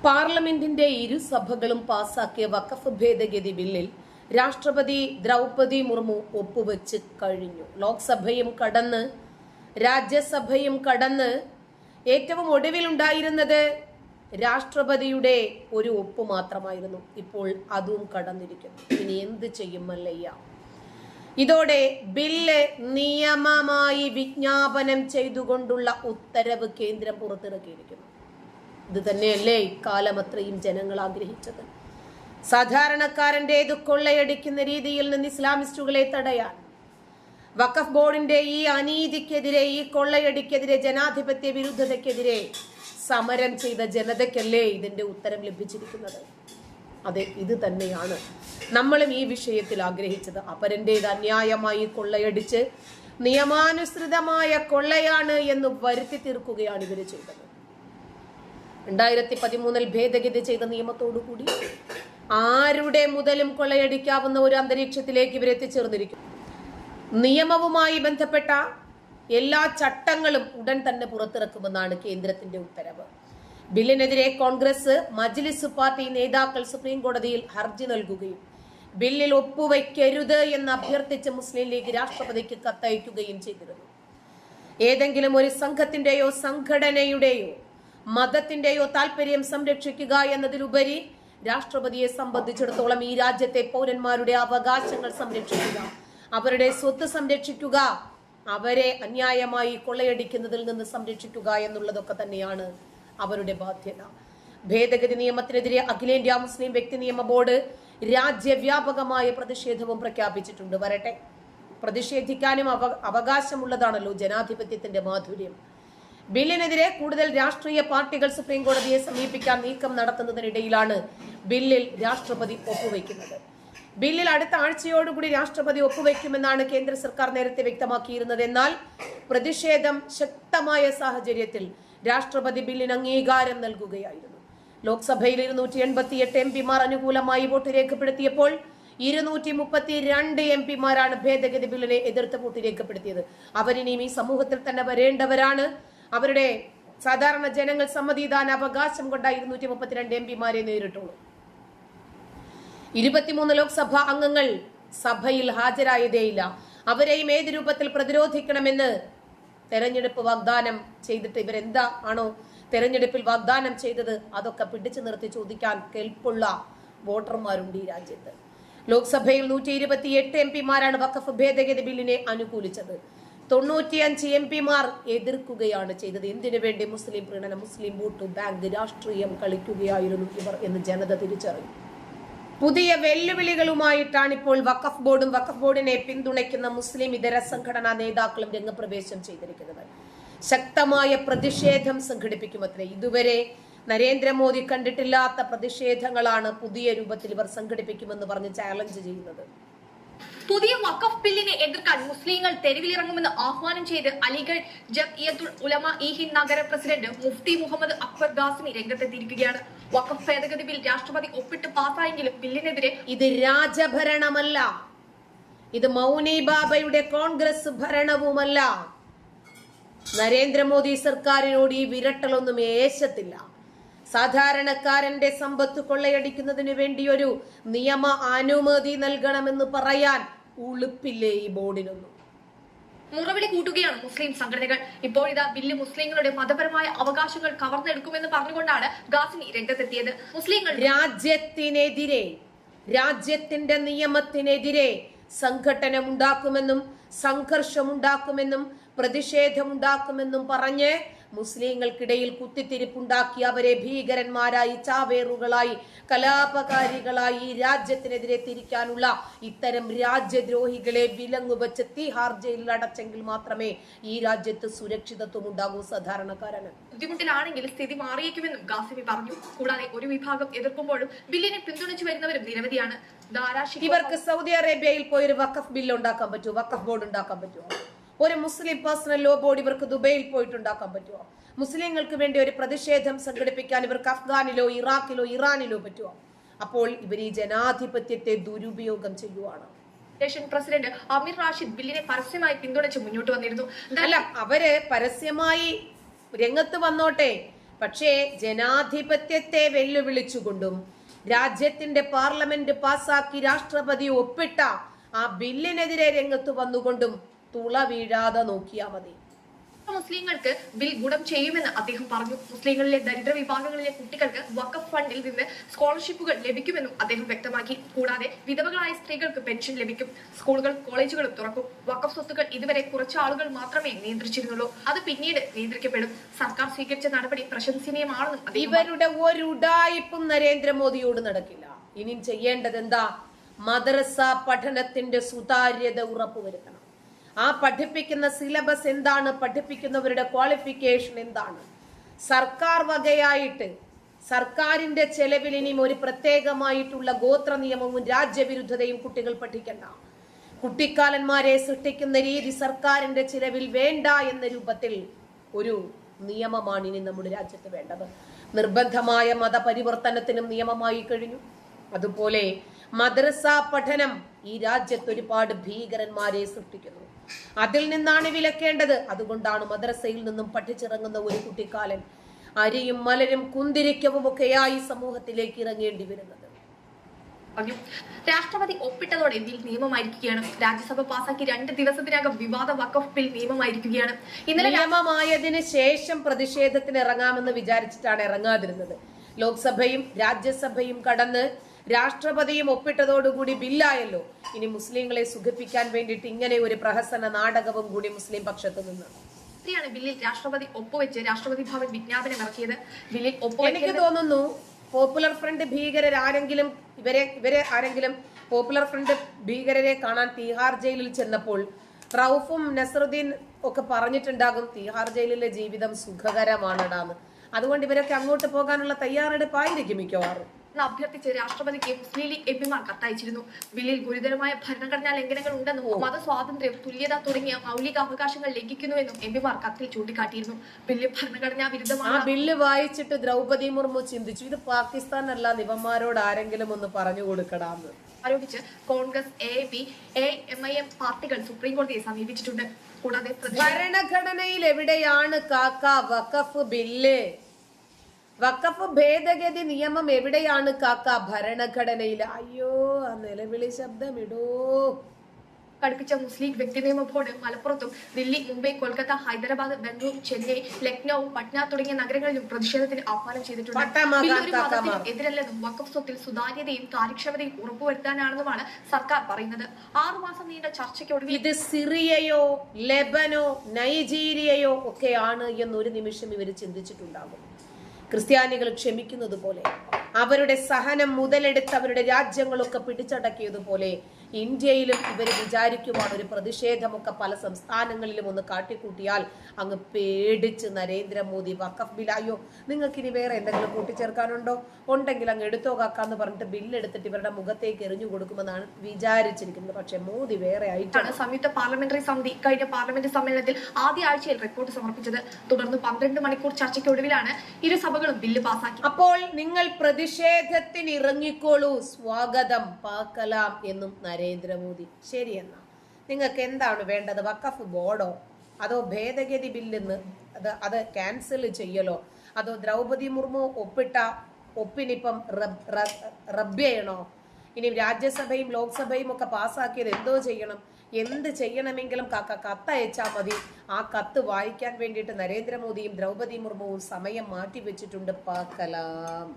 പാർലമെന്റിന്റെ ഇരുസഭകളും പാസാക്കിയ വഖഫ് ഭേദഗതി ബില്ലിൽ രാഷ്ട്രപതി ദ്രൗപദി മുർമു ഒപ്പുവെച്ച് കഴിഞ്ഞു. ലോക്സഭയും കടന്ന് രാജ്യസഭയും കടന്ന് ഏറ്റവും ഒടുവിലുണ്ടായിരുന്നത് രാഷ്ട്രപതിയുടെ ഒരു ഒപ്പ് മാത്രമായിരുന്നു. ഇപ്പോൾ അതും കടന്നിരിക്കുന്നു. ഇനി എന്ത് ചെയ്യും മല്ലയ്യ? ഇതോടെ ബില്ല് നിയമമായി വിജ്ഞാപനം ചെയ്തുകൊണ്ടുള്ള ഉത്തരവ് കേന്ദ്രം പുറത്തിറക്കിയിരിക്കുന്നു. ഇത് തന്നെയല്ലേ ഇക്കാലം അത്രയും ജനങ്ങൾ ആഗ്രഹിച്ചത്? സാധാരണക്കാരൻ്റേത് കൊള്ളയടിക്കുന്ന രീതിയിൽ നിന്ന് ഇസ്ലാമിസ്റ്റുകളെ തടയാൻ, വഖഫ് ബോർഡിന്റെ ഈ അനീതിക്കെതിരെ, ഈ കൊള്ളയടിക്കെതിരെ, ജനാധിപത്യ വിരുദ്ധതയ്ക്കെതിരെ സമരം ചെയ്ത ജനതയ്ക്കല്ലേ ഇതിന്റെ ഉത്തരം ലഭിച്ചിരിക്കുന്നത്? അതെ, ഇത് തന്നെയാണ് നമ്മളും ഈ വിഷയത്തിൽ ആഗ്രഹിച്ചത്. അപരന്റേത് അന്യായമായി കൊള്ളയടിച്ച് നിയമാനുസൃതമായ കൊള്ളയാണ് എന്ന് വരുത്തി തീർക്കുകയാണ് ഇവര് ചെയ്തത്. 2013 ഭേദഗതി ചെയ്ത നിയമത്തോടുകൂടി ആരുടെ മുതലും കൊള്ളയടിക്കാവുന്ന ഒരു അന്തരീക്ഷത്തിലേക്ക് ഇവർ എത്തിച്ചേർന്നിരിക്കും. നിയമവുമായി ബന്ധപ്പെട്ട എല്ലാ ചട്ടങ്ങളും ഉടൻ തന്നെ പുറത്തിറക്കുമെന്നാണ് കേന്ദ്രത്തിന്റെ ഉത്തരവ്. ബില്ലിനെതിരെ കോൺഗ്രസ്, മജ്ലിസ് പാർട്ടി നേതാക്കൾ സുപ്രീം കോടതിയിൽ ഹർജി നൽകുകയും ബില്ലിൽ ഒപ്പുവയ്ക്കരുത് എന്ന് അഭ്യർത്ഥിച്ച് മുസ്ലിം ലീഗ് രാഷ്ട്രപതിക്ക് കത്തയക്കുകയും ചെയ്തിരുന്നു. ഏതെങ്കിലും ഒരു സംഘത്തിന്റെയോ സംഘടനയുടെയോ മതത്തിന്റെയോ താല്പര്യം സംരക്ഷിക്കുക എന്നതിലുപരി രാഷ്ട്രപതിയെ സംബന്ധിച്ചിടത്തോളം ഈ രാജ്യത്തെ പൗരന്മാരുടെ അവകാശങ്ങൾ സംരക്ഷിക്കുക, അവരുടെ സ്വത്ത് സംരക്ഷിക്കുക, അവരെ അന്യായമായി കൊള്ളയടിക്കുന്നതിൽ നിന്ന് സംരക്ഷിക്കുക എന്നുള്ളതൊക്കെ തന്നെയാണ് അവരുടെ ബാധ്യത. ഭേദഗതി നിയമത്തിനെതിരെ അഖിലേന്ത്യാ മുസ്ലിം വ്യക്തി നിയമ ബോർഡ് രാജ്യവ്യാപകമായ പ്രതിഷേധവും പ്രഖ്യാപിച്ചിട്ടുണ്ട്. വരട്ടെ, പ്രതിഷേധിക്കാനും അവകാശമുള്ളതാണല്ലോ ജനാധിപത്യത്തിന്റെ മാധുര്യം. ബില്ലിനെതിരെ കൂടുതൽ രാഷ്ട്രീയ പാർട്ടികൾ സുപ്രീം കോടതിയെ സമീപിക്കാൻ നീക്കം നടത്തുന്നതിനിടയിലാണ് ബില്ലിൽ രാഷ്ട്രപതി ഒപ്പുവെക്കുന്നത്. ബില്ലിൽ അടുത്ത ആഴ്ചയോടുകൂടി രാഷ്ട്രപതി ഒപ്പുവെക്കുമെന്നാണ് കേന്ദ്ര സർക്കാർ നേരത്തെ വ്യക്തമാക്കിയിരുന്നത്. എന്നാൽ പ്രതിഷേധം ശക്തമായ സാഹചര്യത്തിൽ രാഷ്ട്രപതി ബില്ലിന് അംഗീകാരം നൽകുകയായിരുന്നു. ലോക്സഭയിൽ 288 എംപിമാർ അനുകൂലമായി വോട്ട് രേഖപ്പെടുത്തിയപ്പോൾ 232 എംപിമാരാണ് ഭേദഗതി ബില്ലിനെ എതിർത്ത് വോട്ട് രേഖപ്പെടുത്തിയത്. അവരിനിയും ഈ സമൂഹത്തിൽ തന്നെ വരേണ്ടവരാണ്. അവരുടെ സാധാരണ ജനങ്ങൾ സമ്മതിദാന അവകാശം കൊണ്ട് 232 എംപിമാരെ നേരിട്ടുള്ളൂ. 23 ലോക്സഭാ അംഗങ്ങൾ സഭയിൽ ഹാജരായതേയില്ല. അവരെയും ഏത് രൂപത്തിൽ പ്രതിരോധിക്കണമെന്ന് തെരഞ്ഞെടുപ്പ് വാഗ്ദാനം ചെയ്തിട്ട് ഇവരെന്താ ആണോ തെരഞ്ഞെടുപ്പിൽ വാഗ്ദാനം ചെയ്തത് അതൊക്കെ പിടിച്ചു നിർത്തി ചോദിക്കാൻ കെൽപ്പുള്ള വോട്ടർമാരുണ്ട് ഈ രാജ്യത്ത്. ലോക്സഭയിൽ 128 എംപിമാരാണ് വഖഫ് ഭേദഗതി ബില്ലിനെ അനുകൂലിച്ചത്. 95 എംപിമാർ എതിർക്കുകയാണ് ചെയ്തത്. എന്തിനു വേണ്ടി? മുസ്ലിം പ്രീണനം, മുസ്ലിം വോട്ട് ബാങ്ക് രാഷ്ട്രീയം കളിക്കുകയായിരുന്നു ഇവർ എന്ന് ജനത തിരിച്ചറിയും. പുതിയ വെല്ലുവിളികളുമായിട്ടാണ് ഇപ്പോൾ വഖഫ് ബോർഡും വഖഫ് ബോർഡിനെ പിന്തുണയ്ക്കുന്ന മുസ്ലിം ഇതര സംഘടനാ നേതാക്കളും രംഗപ്രവേശം ചെയ്തിരിക്കുന്നത്. ശക്തമായ പ്രതിഷേധം സംഘടിപ്പിക്കുമത്രേ. ഇതുവരെ നരേന്ദ്രമോദി കണ്ടിട്ടില്ലാത്ത പ്രതിഷേധങ്ങളാണ് പുതിയ രൂപത്തിൽ ഇവർ സംഘടിപ്പിക്കുമെന്ന് പറഞ്ഞ് ചാലഞ്ച് ചെയ്യുന്നത്. പുതിയ വഖഫ് ബില്ലിനെ എതിർക്കാൻ മുസ്ലിങ്ങൾ തെരുവിലിറങ്ങുമെന്ന് ആഹ്വാനം ചെയ്ത് അലിഗഡ് ജംഇയ്യത്തുൽ ഉലമ ഇ ഹിന്ദ് നഗര പ്രസിഡന്റ് മുഫ്തി മുഹമ്മദ് അക്ബർ ഖാസിമി രംഗത്തെത്തിയിരിക്കുകയാണ്. വഖഫ് ഭേദഗതി ബിൽ രാഷ്ട്രപതി ഒപ്പിട്ട് പാസായെങ്കിലും ബില്ലിനെതിരെ ഇത് രാജഭരണമല്ല, ഇത് മൗനി ബാബയുടെ കോൺഗ്രസ് ഭരണവുമല്ല. നരേന്ദ്രമോദി സർക്കാരിനോട് ഈ വിരട്ടലൊന്നും ഏശത്തില്ല. സാധാരണക്കാരന്റെ സമ്പത്ത് കൊള്ളയടിക്കുന്നതിന് വേണ്ടി ഒരു നിയമ അനുമതി നൽകണമെന്ന് പറയാൻ ഉളുപ്പില്ലേ ഈ ബോർഡിനൊന്നും? മുറവിളി കൂട്ടുകയാണ് മുസ്ലിം സംഘടനകൾ. ഇപ്പോൾ ഇതാ ബില്ല് മുസ്ലിങ്ങളുടെ മതപരമായ അവകാശങ്ങൾ കവർന്നെടുക്കുമെന്ന് പറഞ്ഞുകൊണ്ടാണ് ഖാസിമി രംഗത്തെത്തിയത്. മുസ്ലിങ്ങൾ രാജ്യത്തിനെതിരെ, രാജ്യത്തിന്റെ നിയമത്തിനെതിരെ സംഘടനമുണ്ടാക്കുമെന്നും സംഘർഷമുണ്ടാക്കുമെന്നും പ്രതിഷേധമുണ്ടാക്കുമെന്നും പറഞ്ഞ് മുസ്ലിങ്ങൾക്കിടയിൽ കുത്തിത്തിരിപ്പുണ്ടാക്കി അവരെ ഭീകരന്മാരായി, ചാവേറുകളായി, കലാപകാരികളായി ഈ രാജ്യത്തിനെതിരെ തിരിക്കാനുള്ള ഇത്തരം രാജ്യദ്രോഹികളെ വിലങ്ങുവെച്ച് തിഹാർ ജയിലിൽ അടച്ചെങ്കിൽ മാത്രമേ ഈ രാജ്യത്ത് സുരക്ഷിതത്വം ഉണ്ടാകൂ സാധാരണക്കാരന്. ബുദ്ധിമുട്ടിലാണെങ്കിൽ സ്ഥിതി മാറിയേക്കുമെന്നും ഖാസിമി പറഞ്ഞു. കൂടാതെ ഒരു വിഭാഗം എതിർക്കുമ്പോഴും ബില്ലിനെ പിന്തുണച്ചു വരുന്നവരും നിരവധിയാണ്. ഇവർക്ക് സൗദി അറേബ്യയിൽ പോയി ഒരു വഖഫ് ബില്ല് ഉണ്ടാക്കാൻ പറ്റുമോ? വഖഫ് ബോർഡ് ഉണ്ടാക്കാൻ പറ്റുമോ? ഒരു മുസ്ലിം പേഴ്സണൽ ലോ ബോർഡ് ഇവർക്ക് ദുബൈയിൽ പോയിട്ടുണ്ടാക്കാൻ പറ്റുമോ? മുസ്ലിങ്ങൾക്ക് വേണ്ടി ഒരു പ്രതിഷേധം സംഘടിപ്പിക്കാൻ ഇവർക്ക് അഫ്ഗാനിലോ ഇറാഖിലോ ഇറാനിലോ പറ്റുമോ? അപ്പോൾ ഇവർ ഈ ജനാധിപത്യത്തെ ദുരുപയോഗം ചെയ്യുവാണ്. പ്രസിഡന്റ് അമീർ റാഷിദ് ബില്ലിനെ പരസ്യമായി പിന്തുണച്ച് മുന്നോട്ട് വന്നിരുന്നു. അല്ല, അവര് പരസ്യമായി രംഗത്ത് വന്നോട്ടെ, പക്ഷേ ജനാധിപത്യത്തെ വെല്ലുവിളിച്ചുകൊണ്ടും രാജ്യത്തിന്റെ പാർലമെന്റ് പാസാക്കി രാഷ്ട്രപതി ഒപ്പിട്ട ആ ബില്ലിനെതിരെ രംഗത്ത് വന്നുകൊണ്ടും തുള വീഴാതെ നോക്കിയാ മതി. മുസ്ലിങ്ങൾക്ക് ബിൽ ഗുണം ചെയ്യുമെന്ന് അദ്ദേഹം പറഞ്ഞു. മുസ്ലിങ്ങളിലെ ദരിദ്ര വിഭാഗങ്ങളിലെ കുട്ടികൾക്ക് വഖഫ് ഫണ്ടിൽ നിന്ന് സ്കോളർഷിപ്പുകൾ ലഭിക്കുമെന്നും അദ്ദേഹം വ്യക്തമാക്കി. കൂടാതെ വിധവകളായ സ്ത്രീകൾക്ക് പെൻഷൻ ലഭിക്കും. സ്കൂളുകൾ കോളേജുകളും തുറക്കും. വഖഫ് സ്വത്തുക്കൾ ഇതുവരെ കുറച്ച് ആളുകൾ മാത്രമേ നിയന്ത്രിച്ചിരുന്നുള്ളൂ. അത് പിന്നീട് നിയന്ത്രിക്കപ്പെടും. സർക്കാർ സ്വീകരിച്ച നടപടി പ്രശംസനീയമാണെന്നും ഇവരുടെ ഒരു ഉഡായിപ്പും നരേന്ദ്രമോദിയോട് നടക്കില്ല. ഇനിയും ചെയ്യേണ്ടത് എന്താ? മദ്രസ പഠനത്തിന്റെ സുതാര്യത ഉറപ്പുവരുത്തണം. ആ പഠിപ്പിക്കുന്ന സിലബസ് എന്താണ്, പഠിപ്പിക്കുന്നവരുടെ ക്വാളിഫിക്കേഷൻ എന്താണ്, സർക്കാർ വകയായിട്ട് സർക്കാരിന്റെ ചെലവിൽ ഇനിയും ഒരു പ്രത്യേകമായിട്ടുള്ള ഗോത്ര നിയമവും രാജ്യവിരുദ്ധതയും കുട്ടികൾ പഠിക്കണ്ട. കുട്ടിക്കാലന്മാരെ സൃഷ്ടിക്കുന്ന രീതി സർക്കാരിന്റെ ചിലവിൽ വേണ്ട എന്ന രൂപത്തിൽ ഒരു നിയമമാണ് ഇനി നമ്മുടെ രാജ്യത്ത് വേണ്ടത്. നിർബന്ധമായ മതപരിവർത്തനത്തിനും നിയമമായി കഴിഞ്ഞു. അതുപോലെ മദ്രസ പഠനം ഈ രാജ്യത്ത് ഒരുപാട് ഭീകരന്മാരെ സൃഷ്ടിക്കുന്നു. അതിൽ നിന്നാണ് വിലക്കേണ്ടത്. അതുകൊണ്ടാണ് മദ്രസയിൽ നിന്നും പഠിച്ചിറങ്ങുന്ന ഒരു കുട്ടിക്കാലൻ അരിയും മലരും കുന്തിരിക്കവും ഒക്കെയായി സമൂഹത്തിലേക്ക് ഇറങ്ങേണ്ടി വരുന്നത്. രാഷ്ട്രപതി ഒപ്പിട്ടതോടെ ബിൽ നിയമമായിരിക്കുകയാണ്. രാജ്യസഭ പാസാക്കി 2 ദിവസത്തിനകം വിവാദ വഖഫ് ബിൽ നിയമമായിരിക്കുകയാണ്. ഇന്നലെ നിയമമായതിനു ശേഷം പ്രതിഷേധത്തിന് ഇറങ്ങാമെന്ന് വിചാരിച്ചിട്ടാണ് ഇറങ്ങാതിരുന്നത്. ലോക്സഭയും രാജ്യസഭയും കടന്ന് രാഷ്ട്രപതിയും ഒപ്പിട്ടതോടുകൂടി ബില്ലായല്ലോ. ഇനി മുസ്ലിങ്ങളെ സുഖിപ്പിക്കാൻ വേണ്ടിയിട്ട് ഇങ്ങനെ ഒരു പ്രഹസന നാടകവും കൂടി മുസ്ലിം പക്ഷത്ത് നിന്ന് ബില്ലിൽ രാഷ്ട്രപതി ഒപ്പുവെച്ച് രാഷ്ട്രപതി ഭവൻ വിജ്ഞാപനം ഇറക്കിയത്. ബില്ലിൽ എനിക്ക് തോന്നുന്നു പോപ്പുലർ ഫ്രണ്ട് ഭീകരർ ആരെങ്കിലും ഇവരെ ആരെങ്കിലും പോപ്പുലർ ഫ്രണ്ട് ഭീകരരെ കാണാൻ തീഹാർ ജയിലിൽ ചെന്നപ്പോൾ റൌഫും നസറുദ്ദീൻ ഒക്കെ പറഞ്ഞിട്ടുണ്ടാകും തീഹാർ ജയിലിലെ ജീവിതം സുഖകരമാണെടാന്ന്. അതുകൊണ്ട് ഇവരൊക്കെ അങ്ങോട്ട് പോകാനുള്ള തയ്യാറെടുപ്പായിരിക്കും മിക്കവാറും. അഭ്യർത്ഥിച്ച് രാഷ്ട്രപതിക്ക് മുസ്ലിം ലീഗ് എംപിമാർ കത്തയച്ചിരുന്നു. ബില്ലിൽ ഗുരുതരമായ ഭരണഘടനാ ലംഘനങ്ങൾ ഉണ്ടെന്നും മതസ്വാതന്ത്ര്യം, തുല്യത തുടങ്ങിയ മൗലിക അവകാശങ്ങൾ ലംഘിക്കുന്നുവെന്നും എംപിമാർ കത്തിൽ ചൂണ്ടിക്കാട്ടിയിരുന്നു. ബില്ല് ഭരണഘടനാ വിരുദ്ധമാണ്. ആ ബില്ല് വായിച്ചിട്ട് ദ്രൗപദി മുർമു ചിന്തിച്ചു, ഇത് പാകിസ്ഥാൻ അല്ല, ഇവന്മാരോട് ആരെങ്കിലും ഒന്ന് പറഞ്ഞു കൊടുക്കടാന്ന് ആരോപിച്ച് കോൺഗ്രസ്, AAP, പാർട്ടികൾ സുപ്രീം കോടതിയെ സമീപിച്ചിട്ടുണ്ട്. കൂടാതെ ഭരണഘടനയിൽ എവിടെയാണ് കാക്ക വഖഫ് ബില്ല്? വഖഫ് ഭേദഗതി നിയമം എവിടെയാണ് കാക്ക ഭരണഘടനയിൽ? അയ്യോ, ആ നിലവിളി ശബ്ദം ഇടോ. കടുപ്പിച്ച മുസ്ലിം വ്യക്തി നിയമ ബോർഡ് മലപ്പുറത്തും ദില്ലി, മുംബൈ, കൊൽക്കത്ത, ഹൈദരാബാദ്, ബംഗളൂരു, ചെന്നൈ, ലക്നൌ, പട്ന തുടങ്ങിയ നഗരങ്ങളിലും പ്രതിഷേധത്തിന് ആഹ്വാനം ചെയ്തിട്ടുണ്ട്. എതിരല്ലെന്നും വഖഫ് സ്വത്തിൽ സുതാര്യതയും കാര്യക്ഷമതയും ഉറപ്പുവരുത്താനാണെന്നുമാണ് സർക്കാർ പറയുന്നത്. 6 മാസം നീണ്ട ചർച്ചയ്ക്കൊടുവിൽ ഇത് സിറിയയോ ലെബനോ നൈജീരിയയോ ഒക്കെയാണ് എന്നൊരു നിമിഷം ഇവർ ചിന്തിച്ചിട്ടുണ്ടാകും. ക്രിസ്ത്യാനികൾ ക്ഷമിക്കുന്നത് പോലെ, അവരുടെ സഹനം മുതലെടുത്ത് അവരുടെ രാജ്യങ്ങളൊക്കെ പിടിച്ചടക്കിയതുപോലെ ഇന്ത്യയിലും ഇവർ വിചാരിക്കുവാണ് ഒരു പ്രതിഷേധമൊക്കെ പല സംസ്ഥാനങ്ങളിലും ഒന്ന് കാട്ടിക്കൂട്ടിയാൽ അങ്ങ് പേടിച്ച് നരേന്ദ്രമോദി വഖഫ് ബിൽ, അയ്യോ നിങ്ങൾക്ക് ഇനി വേറെ എന്തെങ്കിലും കൂട്ടിച്ചേർക്കാനുണ്ടോ, ഉണ്ടെങ്കിൽ അങ്ങ് എടുത്തോ കാക്കാന്ന് പറഞ്ഞിട്ട് ബില്ലെടുത്തിട്ട് ഇവരുടെ മുഖത്തേക്ക് എറിഞ്ഞു കൊടുക്കുമെന്നാണ് വിചാരിച്ചിരിക്കുന്നത്. പക്ഷെ മോദി വേറെ ആയിട്ടാണ്. സംയുക്ത പാർലമെന്ററി സമിതി കഴിഞ്ഞ പാർലമെന്റ് സമ്മേളനത്തിൽ ആദ്യ ആഴ്ചയിൽ റിപ്പോർട്ട് സമർപ്പിച്ചത്. തുടർന്ന് 12 മണിക്കൂർ ചർച്ചയ്ക്കൊടുവിലാണ് ഇരു സഭകളും ബില്ല് പാസാക്കി. അപ്പോൾ നിങ്ങൾ പ്രതിഷേധത്തിന് ഇറങ്ങിക്കോളൂ, സ്വാഗതം, പാക്കലാം എന്നും നരേന്ദ്രമോദി. ശരിയെന്നാ നിങ്ങൾക്ക് എന്താണ് വേണ്ടത്? വഖഫ് ബോർഡോ, അതോ ഭേദഗതി ബില്ലെന്ന് അത് ക്യാൻസൽ ചെയ്യലോ, അതോ ദ്രൗപദി മുർമു ഒപ്പിട്ട ഒപ്പിനിപ്പം റബ്ബ് ചെയ്യണോ? ഇനി രാജ്യസഭയും ലോക്സഭയും ഒക്കെ പാസ്സാക്കിയത് എന്തോ ചെയ്യണം? എന്ത് ചെയ്യണമെങ്കിലും കത്തയച്ചാൽ മതി. ആ കത്ത് വായിക്കാൻ വേണ്ടിയിട്ട് നരേന്ദ്രമോദിയും ദ്രൗപദി മുർമുവും സമയം മാറ്റിവെച്ചിട്ടുണ്ട്. പാക്കലാം.